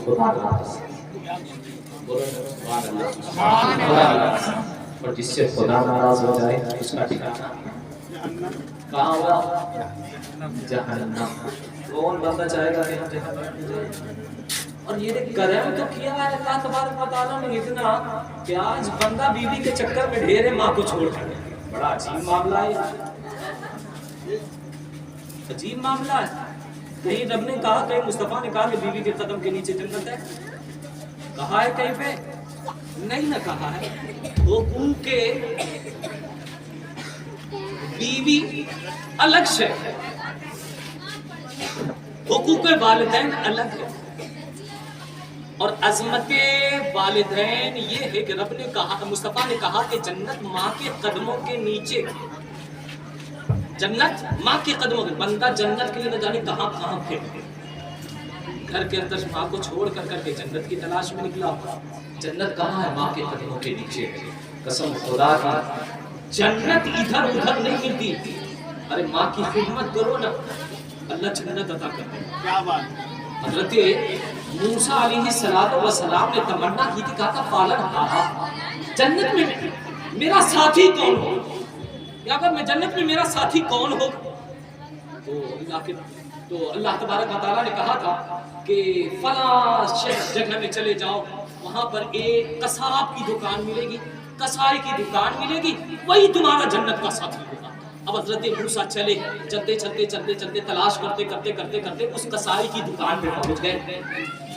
خدا ناراض ہے۔ اور جس سے خدا ناراض ہو جائے اس کا ٹھکانہ کہاں ہوگا؟ جہنم۔ کون بندہ چاہے گا کہ ہم جہنم میں جائیں؟ اور یہ کرم تو کیا ہے اللہ تبارک و تعالیٰ نے اتنا کہ آج بندہ بیوی کے چکر میں ڈھیر ہے ماں کو چھوڑ کر۔ بڑا عجیب معاملہ ہے، عجیب معاملہ ہے۔ کہیں رب نے کہا، کہیں مصطفیٰ نے کہا کہ بیوی کے قدم کے نیچے جنت ہے؟ کہا ہے کہیں پہ؟ نہیں نہ کہا ہے۔ حقوق بیوی الگ سے، حقوق والدین الگ ہے، اور عظمت والدین یہ ہے کہ رب نے کہا، مصطفیٰ نے کہا کہ جنت ماں کے قدموں کے نیچے، جنت ماں کے قدموں کے، بندہ جنت کے لیے نہ جانے کہاں کہاں پھر گھر کے اندر ماں کو چھوڑ کر کے جنت کی تلاش میں نکلا ہوا۔ جنت کہاں ہے؟ ماں کے قدموں کے نیچے۔ قسم خدا کی جنت ادھر ادھر نہیں ملتی۔ ارے ماں کی خدمت کرو نا، اللہ جنت عطا کرتے ہیں۔ کیا بات! حضرت موسیٰ علیہ السلام نے تمنا کی تھی، کہا تھا پالن جنت میں میرا ساتھی کون ہو، یا اگر میں جنت میں میرا ساتھی کون ہو؟ تو اللہ تبارک و تعالیٰ نے کہا تھا کہ فلاں جگہ میں چلے جاؤ، وہاں پر ایک قصاب کی دکان ملے گی، قصائی کی دکان ملے گی، وہی تمہارا جنت کا ساتھی ہوگا۔ اب حضرت موسیٰ چلے، چلتے تلاش کرتے اس قصائی کی دکان پہ پہنچ گئے۔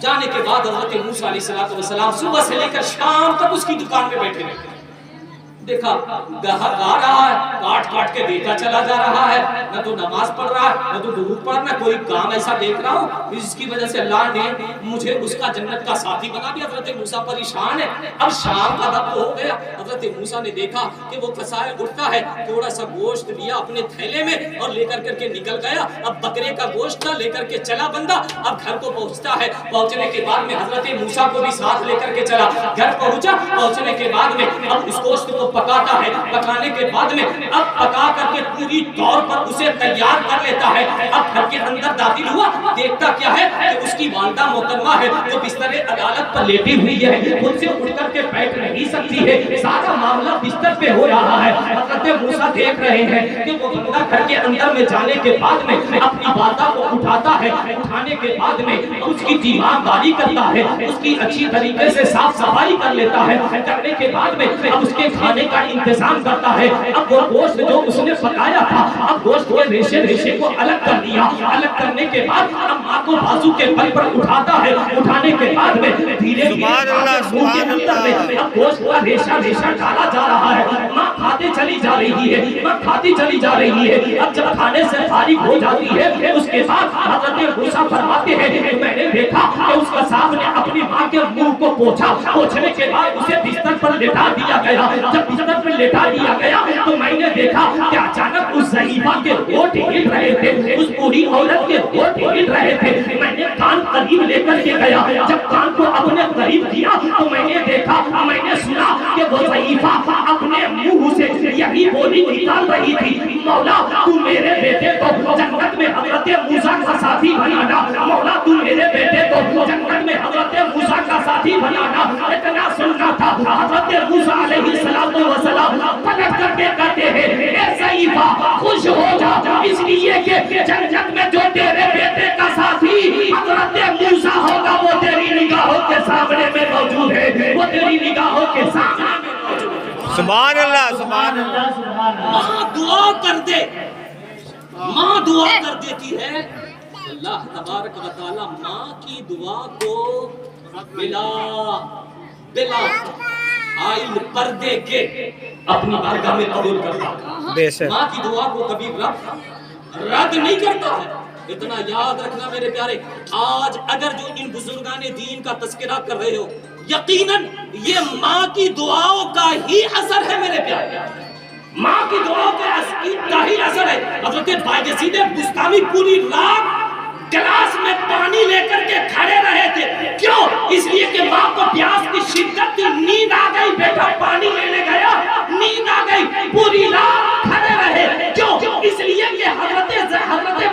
جانے کے بعد حضرت موسیٰ علیہ السلام صبح سے لے کر شام تک اس کی دکان پہ بیٹھے رہے۔ دیکھا گاہک آ رہا ہے، کاٹ کے دیتا چلا جا رہا ہے، نہ تو نماز پڑھ رہا ہے، نہ تو درود پڑھ رہا ہے، کوئی کام ایسا دیکھ رہا ہوں جس کی وجہ سے اللہ نے مجھے اس کا جنت کا ساتھی بنا دیا۔ حضرت موسیٰ پریشان ہے۔ اب شام کا وقت ہو گیا، حضرت موسیٰ نے دیکھا کہ وہ قصائی اٹھتا ہے، تھوڑا سا گوشت لیا اپنے تھیلے میں اور لے کر کے نکل گیا۔ اب بکرے کا گوشت تھا، لے کر کے چلا بندہ۔ اب گھر کو پہنچتا ہے، پہنچنے کے بعد میں حضرت موسیٰ کو بھی ساتھ لے کر کے چلا۔ گھر پہنچا، پہنچنے کے بعد میں اب اس گوشت کو پکاتا ہے، پکانے کے بعد میں اب پکا کر کے پوری طور پر اسے تیار کر لیتا ہے۔ اب گھر کے اندر داخل ہوا، دیکھتا کیا ہے کہ اس کی والدہ محترمہ ہے جو بستر عدالت پر لیٹی ہوئی ہے، خود سے اٹھ کر کے بیٹھ نہیں سکتی ہے، سارا معاملہ بستر پہ ہو رہا ہے۔ حضرت موسیٰ دیکھ رہے ہیں کہ وہ بندہ گھر کے اندر میں جانے کے بعد میں اپنی والدہ کو اٹھاتا ہے، اٹھانے کے بعد میں اس کی تیمارداری کرتا ہے، اس کی اچھی طریقے سے صاف صفائی کر لیتا ہے، کرنے کے بعد میں اب اس کے کھانے کا انتظام کرتا ہے۔ اب وہ گوشت جو اس نے پکایا تھا، اب گوشت کے ریشے کو الگ کر دیا۔ الگ کرنے کے بعد اب ماں کو بازو کے بل پر اٹھاتا ہے، اٹھانے کے بعد میں دھیرے منہ کے اندر میں اب گوشت کا ریشہ ڈالا جا رہا ہے۔ ماں کھاتے چلی جا رہی ہے، ماں کھاتی چلی جا رہی ہے۔ اب جب کھانے سے فارغ ہو جاتی ہے، اس کے بعد حضرت موسیٰ فرماتے ہیں کہ میں نے دیکھا کہ اس کا صاحب نے اپنی ماں کے منہ کو پوچھا، پوچھنے کے بعد اسے بستر پر لٹا دیا گیا۔ جب بستر پر لٹا دیا گیا تو میں نے دیکھا کہ اچانک اس ضعیفہ کے ہونٹ ہل رہے تھے، اس بوڑھی عورت کے ہونٹ ہل رہے تھے۔ میں نے کان قریب لے کر کے گیا، جب کان کو اپنے قریب کیا تو میں نے دیکھا، میں نے سنا کہ وہ ضعیفہ اپنے منہ سے یہی بولی نکال رہی تھی، مولا تو میرے بیٹے کو جنت میں حضرت موسیٰ کا ساتھی بنانا، مولا تو میرے بیٹے کو جنت میں حضرت موسیٰ کا ساتھی بنانا۔ اتنا سننا تھا، حضرت موسیٰ علیہ السلام پلٹ کر کے کہتے ہیں اے ضعیفہ خوش ہو جا، اس لیے کہ جنت میں جو تیرے بیٹے کا ساتھی حضرت موسیٰ ہوگا وہ تیری نگاہوں کے سامنے میں موجود ہے، وہ تیری نگاہوں کے سامنے میں موجود ہے۔ سبحان اللہ، سبحان اللہ۔ ماں دعا کر دے، ماں دعا کر دیتی ہے، اللہ تبارک و تعالی ماں کی دعا کو بلا آئل پردے کے اپنی بارگاہ میں قبول کرتا ہے۔ ماں کی دعا کو کبھی رد نہیں کرتا ہے۔ اتنا یاد رکھنا میرے پیارے، آج اگر جو ان بزرگان دین کا تذکرہ کر رہے ہو، یقیناً یہ ماں کی دعاؤں کا ہی اثر ہے میرے پیارے، ماں کی دعاؤں کا ہی اثر ہے۔ حضرت بایزید بستامی پوری رات گلاس میں پانی لے کر کے کھڑے رہے تھے، کیوں؟ اس لیے کہ ماں کو پیاس کی شدت تھی، نیند آ گئی، بیٹا پانی لینے گیا، نیند آ گئی، پوری رات کھڑے رہے، کیوں؟ اس لیے کہ حضرت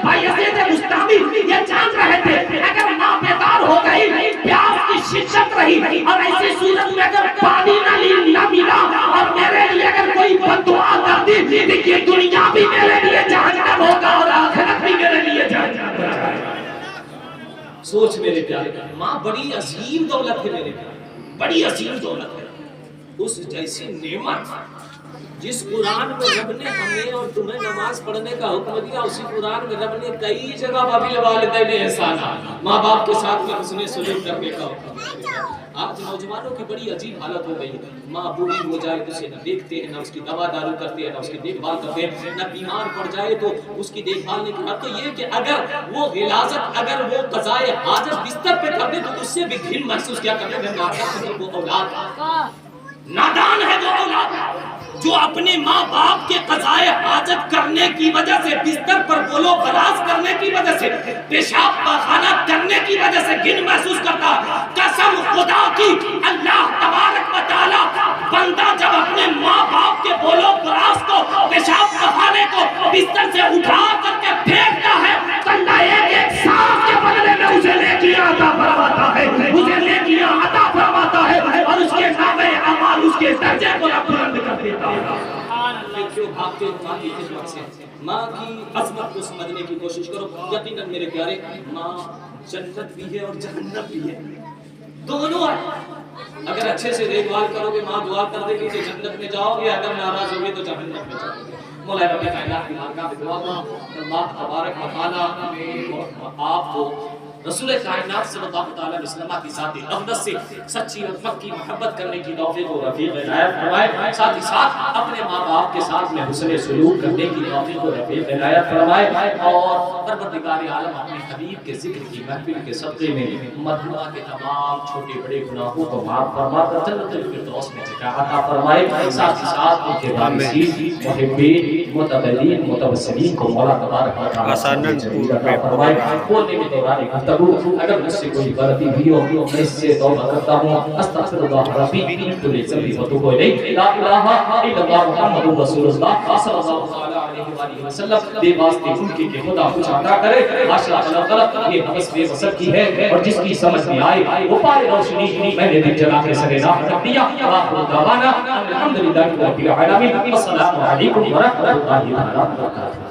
بایزید بستامی یہ جان رہے تھے اگر ماں بیدار ہو گئی، پیاس رہی، اور ایسی صورت میں اگر پانی نہ ملا اور میرے لیے اگر کوئی بددعا کر دی، دیکھیے دنیا بھی میرے لیے جہنم ہوگا اور آخرت بھی میرے لیے جہنم ہوگا۔ سوچ میرے پیارے، ماں بڑی عظیم دولت ہے میرے پیارے، بڑی عظیم دولت ہے۔ اس جیسی نعمت جس قرآن میں رب نے ہمیں اور تمہیں نماز پڑھنے کا حکم دیا، اسی قرآن میں رب نے کئی جگہ وبالوالدین احسانا، ماں باپ کے ساتھ میں حسن سلوک کرنے کا حکم دیا۔ آج نوجوانوں کی بڑی عجیب حالت ہو گئی ہے، ماں بوڑھی ہو جائے تو اسے نہ دیکھتے ہیں، نہ اس کی دوا دارو کرتے ہیں، نہ اس کی دیکھ بھال کرتے ہیں، نہ بیمار پڑ جائے تو اس کی دیکھ بھال نہیں کرتے۔ تو یہ کہ اگر وہ غلاظت، اگر وہ قضائے حاجت بستر پہ کر دے تو اس سے بھی گھن محسوس کیا کرنے میں نادان ہے وہ اولاد، نادان ہے وہ اولاد جو اپنے ماں باپ کے قضائے حاجت کرنے کی وجہ سے، بستر پر بولو بلاس کرنے کی وجہ سے، پیشاب پاخانہ کرنے کی وجہ سے گھن محسوس کرتا۔ قسم خدا کی، اللہ تبارک و تعالی بندہ جب اپنے ماں باپ کے بولو بلاس کو، پیشاب پاخانے کو بستر سے اٹھا کر کے پھینکتا ہے، تو اللہ ایک سانس کے بدلے میں اسے نیکیاں عطا فرماتا ہے، اسے نیکیاں عطا فرماتا ہے، اور اس کے نامے اعمال اس کے درجے کو بلند کر دیتا ہے۔ کیوں بھاگتے ہو ماں کی خدمت سے؟ ماں کی عظمت کو سمجھنے کی کوشش کرو۔ یقیناً میرے پیارے، ماں جنت بھی ہے اور جہنم بھی ہے، دونوں ہے۔ اگر اچھے سے دیکھ بھال کرو گے، ماں دعا کر دے گی تو جنت میں جاؤ گے، اگر ناراض ہوگے تو جہنم میں جاؤ گے۔ مولا رب کائنات کی بارگاہ میں دعا کرو، اللہ تبارک و تعالی آپ کو رسول کائنات صلی اللہ علیہ وسلم کی ذات اقدس سے سچی اور پکی محبت کرنے کی توفیق و رفیق عنایت فرمائے، ساتھ ہی ساتھ اپنے ماں باپ کے ساتھ میں حسن سلوک کرنے کی توفیق و رفیق عنایت فرمائے، اور پروردگار عالم اپنے حبیب کے ذکر کی محفل کے صدقے میں مدعا کے تمام چھوٹے بڑے گناہوں کو معاف فرما کر جنت الفردوس میں جگہ عطا فرمائے، ساتھ ہی ساتھ ان کے وارثین، محبین، متقین، متوسلین کو مولا تبارک و تعالی جمیل عطا فرمائے۔ بولنے کے دوران اگر مجھ سے کوئی غلطی ہوئی ہو، میں اس سے توبہ کرتا ہوں، استغفر اللہ ربی من کل ذنب واتوب الیہ، لا الہ الا اللہ محمد رسول اللہ صلی اللہ علیہ وآلہ وسلم۔ بے واسطے ان کے خدا کچھ عطا کرے، ماشاء اللہ یہ حبس بے وسط کی ہے، اور جس کی سمجھ میں آئے وہ پائے روشنی، میں نے دل جلا کے سر راہ رکھ دیا۔ آخر دعوانا الحمدللہ رب العالمین، السلام علیکم ورحمۃ اللہ وبرکاتہ۔